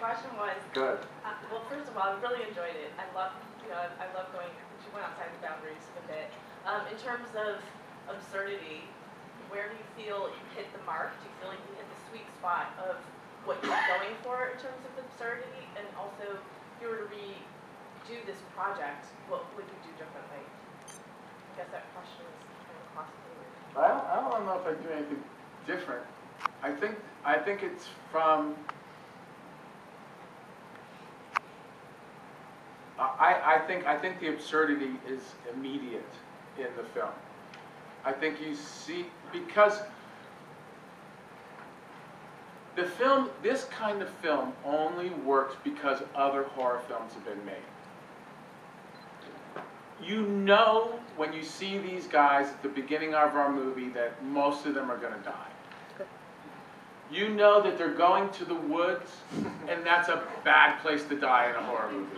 question was. Good. Well, first of all, I really enjoyed it. I love, I love going. She went outside the boundaries a bit. In terms of absurdity, where do you feel you hit the mark? Do you feel like you hit the sweet spot of what you're going for in terms of absurdity? And also, if you were to redo this project, what would you do differently? I guess that question is kind of across the board. I don't know if I do anything different. I think it's from. I think the absurdity is immediate in the film. I think you see, because the film, this kind of film only works because other horror films have been made. You know when you see these guys at the beginning of our movie that most of them are going to die. You know that they're going to the woods, and that's a bad place to die in a horror movie.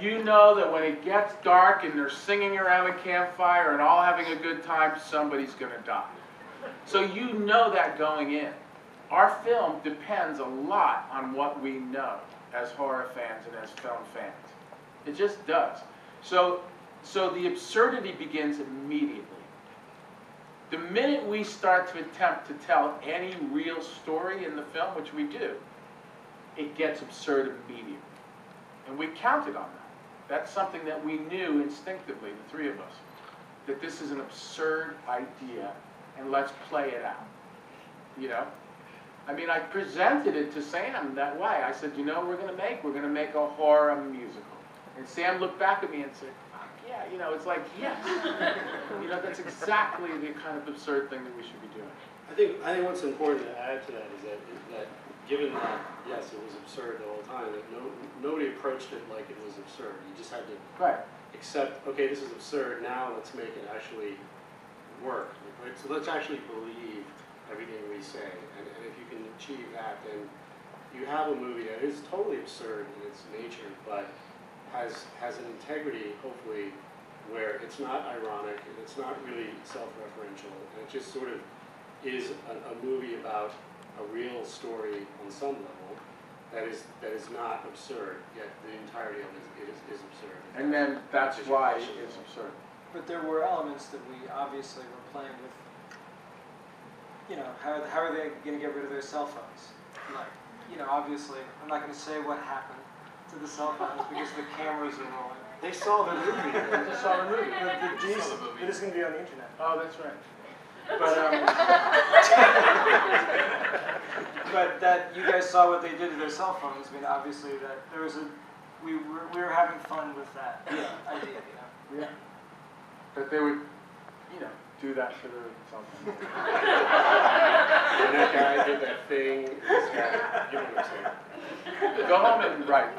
You know that when it gets dark and they're singing around a campfire and all having a good time, somebody's going to die. So you know that going in. Our film depends a lot on what we know as horror fans and as film fans. It just does. So the absurdity begins immediately. The minute we start to attempt to tell any real story in the film, which we do, it gets absurd immediately. And we counted on that. That's something that we knew instinctively, the three of us, that this is an absurd idea, and let's play it out. I mean, I presented it to Sam that way. I said, we're going to make a horror musical. And Sam looked back at me and said, yeah, it's like, yes. That's exactly the kind of absurd thing that we should be doing. I think what's important to add to that is that given that, yes, it was absurd the whole time, that nobody approached it like it was absurd. You just had to accept, okay, this is absurd, now let's make it actually work. Right? So let's actually believe everything we say. And if you can achieve that, then you have a movie that is totally absurd in its nature, but has an integrity, hopefully, where it's not ironic and it's not really self-referential, and it just sort of is a movie about a real story on some level that is not absurd, yet the entirety of it is absurd. And then that's why it's absurd. But there were elements that we obviously were playing with. How are they going to get rid of their cell phones? Like, obviously, I'm not going to say what happened to the cell phones because the cameras are rolling. They saw the movie. They saw the movie. It is going to be on the internet. Oh, that's right. But that you guys saw what they did to their cell phones. I mean, obviously, that there was we were having fun with that idea. Yeah. That they would, do that to their cell phone. And that guy did that thing. You know what I'm saying. Go home and write.